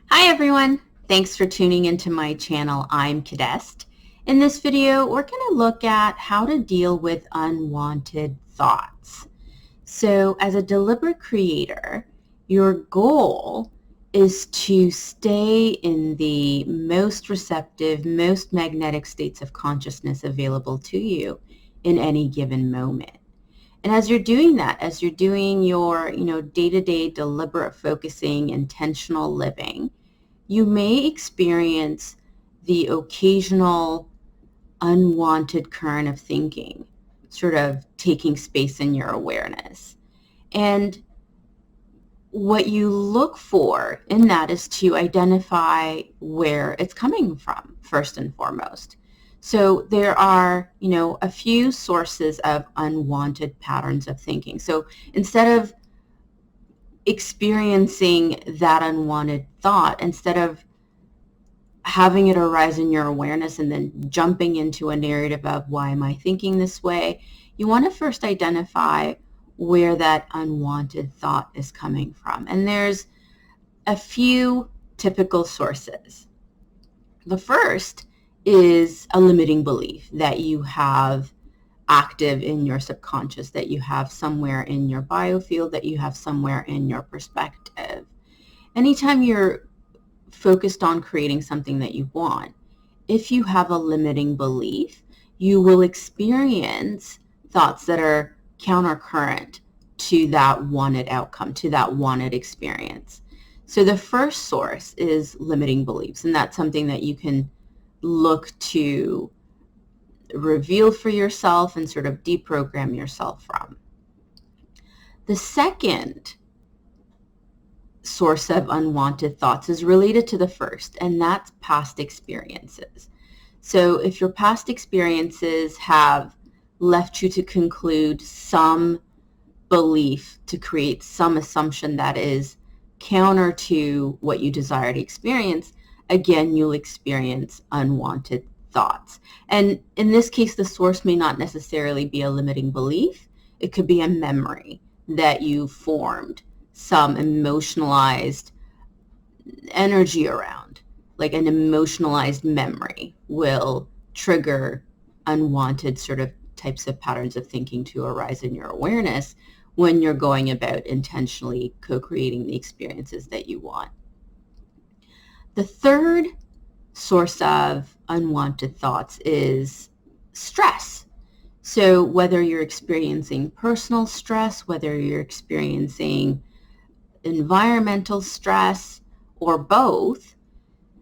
Hi everyone! Thanks for tuning into my channel. I'm Kidest. In this video, we're going to look at how to deal with unwanted thoughts. So as a deliberate creator, your goal is to stay in the most receptive, most magnetic states of consciousness available to you in any given moment. And as you're doing that, as you're doing your, day-to-day deliberate focusing, intentional living, you may experience the occasional unwanted current of thinking, sort of taking space in your awareness. And what you look for in that is to identify where it's coming from, first and foremost. So there are, a few sources of unwanted patterns of thinking. So instead of experiencing that unwanted thought, instead of having it arise in your awareness and then jumping into a narrative of why am I thinking this way, you want to first identify where that unwanted thought is coming from. And there's a few typical sources. The first is a limiting belief that you have active in your subconscious, that you have somewhere in your biofield, that you have somewhere in your perspective. Anytime you're focused on creating something that you want, if you have a limiting belief, you will experience thoughts that are countercurrent to that wanted outcome, to that wanted experience. So the first source is limiting beliefs, and that's something that you can look to reveal for yourself and sort of deprogram yourself from. The second source of unwanted thoughts is related to the first, and that's past experiences. So if your past experiences have left you to conclude some belief, to create some assumption that is counter to what you desire to experience, again, you'll experience unwanted thoughts. And in this case, the source may not necessarily be a limiting belief. It could be a memory that you formed, some emotionalized energy around, like an emotionalized memory will trigger unwanted sort of types of patterns of thinking to arise in your awareness when you're going about intentionally co-creating the experiences that you want. The third source of unwanted thoughts is stress. So whether you're experiencing personal stress, whether you're experiencing environmental stress, or both,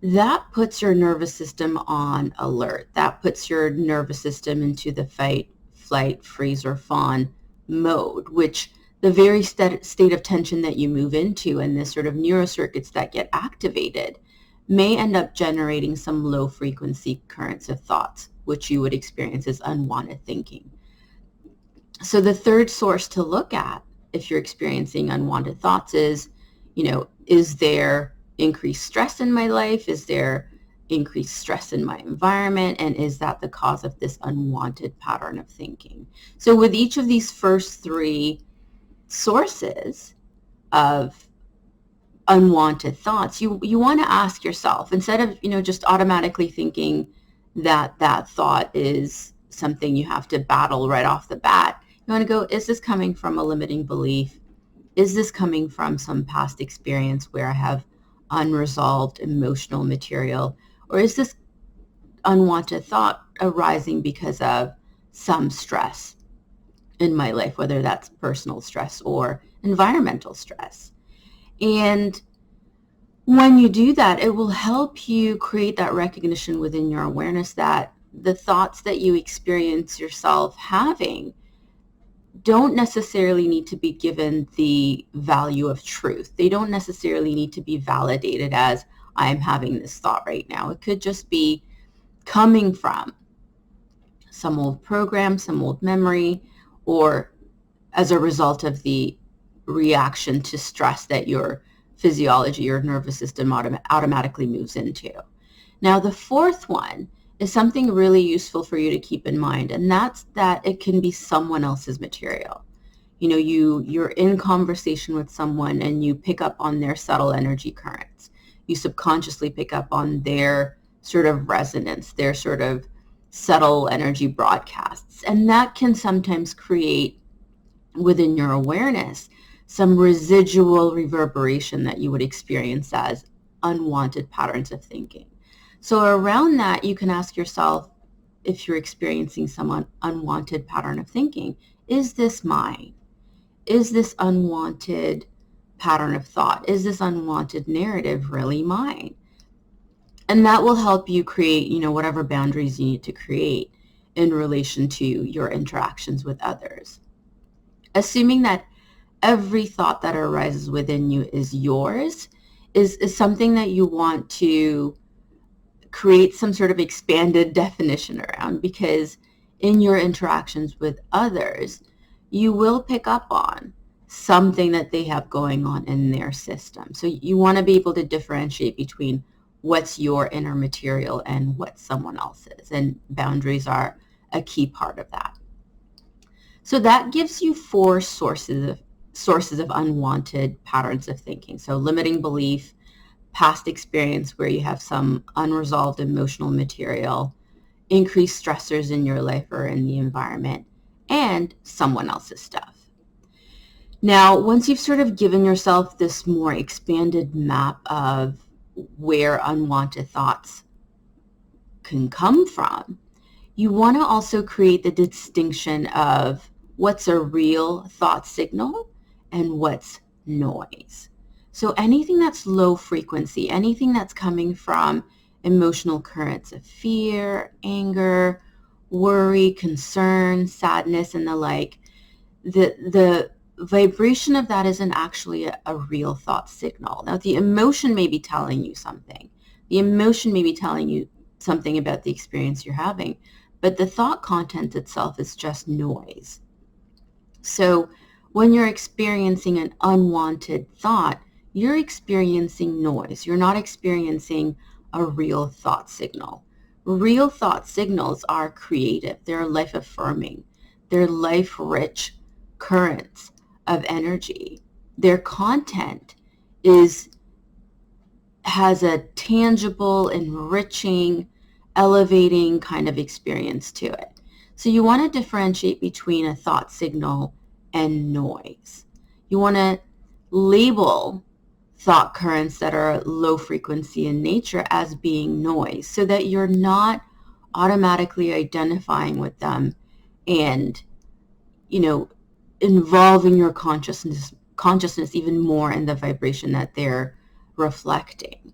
that puts your nervous system on alert. That puts your nervous system into the fight, flight, freeze, or fawn mode, which the very state of tension that you move into and the sort of neurocircuits that get activated may end up generating some low frequency currents of thoughts, which you would experience as unwanted thinking. So the third source to look at if you're experiencing unwanted thoughts is, is there increased stress in my life? Is there increased stress in my environment? And is that the cause of this unwanted pattern of thinking? So with each of these first three sources of unwanted thoughts, you want to ask yourself, instead of, just automatically thinking that that thought is something you have to battle right off the bat, you want to go, is this coming from a limiting belief? Is this coming from some past experience where I have unresolved emotional material? Or is this unwanted thought arising because of some stress in my life, whether that's personal stress or environmental stress? And when you do that, it will help you create that recognition within your awareness that the thoughts that you experience yourself having don't necessarily need to be given the value of truth. They don't necessarily need to be validated as I'm having this thought right now. It could just be coming from some old program, some old memory, or as a result of the reaction to stress that your physiology, your nervous system automatically moves into. Now, the fourth one is something really useful for you to keep in mind, and that's that it can be someone else's material. You're in conversation with someone and you pick up on their subtle energy currents. you subconsciously pick up on their sort of resonance, their sort of subtle energy broadcasts. And that can sometimes create within your awareness some residual reverberation that you would experience as unwanted patterns of thinking. So around that, you can ask yourself, if you're experiencing some unwanted pattern of thinking, is this mine? Is this unwanted pattern of thought? Is this unwanted narrative really mine? And that will help you create, whatever boundaries you need to create in relation to your interactions with others. Assuming that every thought that arises within you is yours is something that you want to create some sort of expanded definition around, because in your interactions with others, you will pick up on something that they have going on in their system. So you want to be able to differentiate between what's your inner material and what someone else's, and boundaries are a key part of that. So that gives you 4 sources of unwanted patterns of thinking. So limiting belief, past experience where you have some unresolved emotional material, increased stressors in your life or in the environment, and someone else's stuff. Now, once you've sort of given yourself this more expanded map of where unwanted thoughts can come from, you want to also create the distinction of what's a real thought signal and what's noise. So anything that's low frequency, anything that's coming from emotional currents of fear, anger, worry, concern, sadness, and the like, the vibration of that isn't actually a real thought signal. Now, the emotion may be telling you something. The emotion may be telling you something about the experience you're having, but the thought content itself is just noise. So when you're experiencing an unwanted thought, you're experiencing noise. You're not experiencing a real thought signal. Real thought signals are creative. They're life-affirming. They're life-rich currents of energy. Their content has a tangible, enriching, elevating kind of experience to it. So you want to differentiate between a thought signal and noise. You want to label thought currents that are low frequency in nature as being noise, so that you're not automatically identifying with them and, involving your consciousness even more in the vibration that they're reflecting.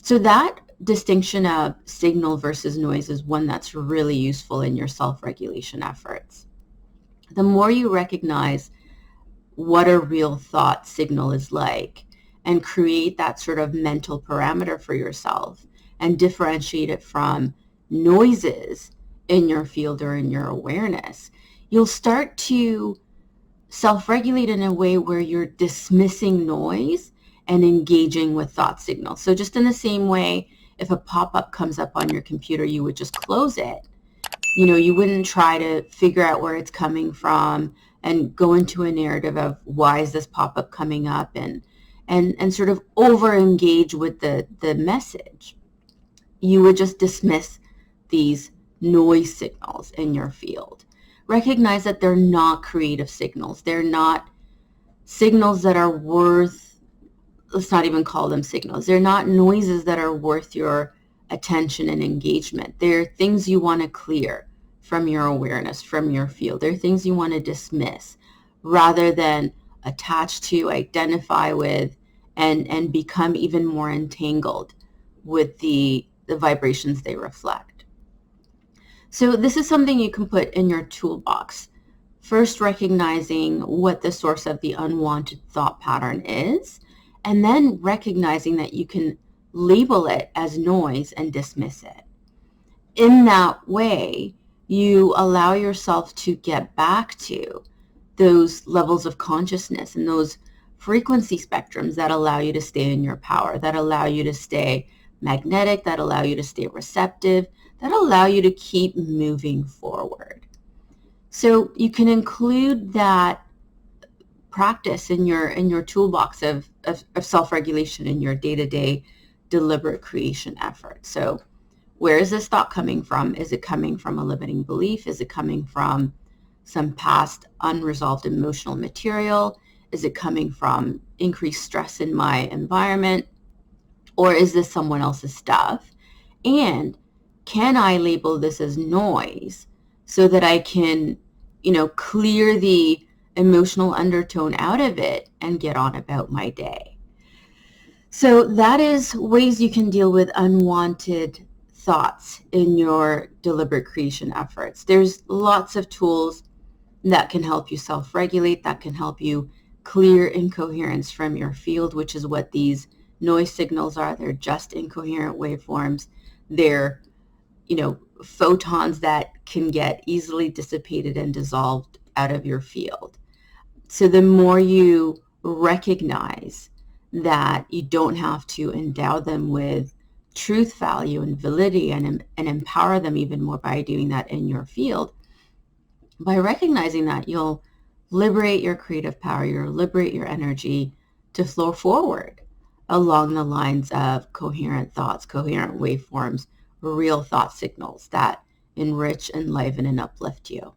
So that distinction of signal versus noise is one that's really useful in your self-regulation efforts. The more you recognize what a real thought signal is like and create that sort of mental parameter for yourself and differentiate it from noises in your field or in your awareness, you'll start to self-regulate in a way where you're dismissing noise and engaging with thought signals. So just in the same way, if a pop-up comes up on your computer, you would just close it. You wouldn't try to figure out where it's coming from and go into a narrative of why is this pop-up coming up and sort of over-engage with the message. You would just dismiss these noise signals in your field. Recognize that they're not creative signals. They're not signals that are worth, let's not even call them signals. They're not noises that are worth your attention and engagement. They're things you want to clear from your awareness, from your field. They're things you want to dismiss rather than attach to, identify with, and become even more entangled with the vibrations they reflect. So this is something you can put in your toolbox. First, recognizing what the source of the unwanted thought pattern is, and then recognizing that you can label it as noise and dismiss it. In that way, you allow yourself to get back to those levels of consciousness and those frequency spectrums that allow you to stay in your power, that allow you to stay magnetic, that allow you to stay receptive, that allow you to keep moving forward. So you can include that practice in your toolbox of self-regulation in your day-to-day deliberate creation effort. So where is this thought coming from? Is it coming from a limiting belief? Is it coming from some past unresolved emotional material? Is it coming from increased stress in my environment? Or is this someone else's stuff? And can I label this as noise so that I can, clear the emotional undertone out of it and get on about my day? So that is ways you can deal with unwanted thoughts in your deliberate creation efforts. There's lots of tools that can help you self-regulate, that can help you clear incoherence from your field, which is what these noise signals are. They're just incoherent waveforms. They're, photons that can get easily dissipated and dissolved out of your field. So the more you recognize that you don't have to endow them with truth value and validity and empower them even more by doing that in your field, by recognizing that, you'll liberate your creative power, you'll liberate your energy to flow forward along the lines of coherent thoughts, coherent waveforms, real thought signals that enrich, enliven, and uplift you.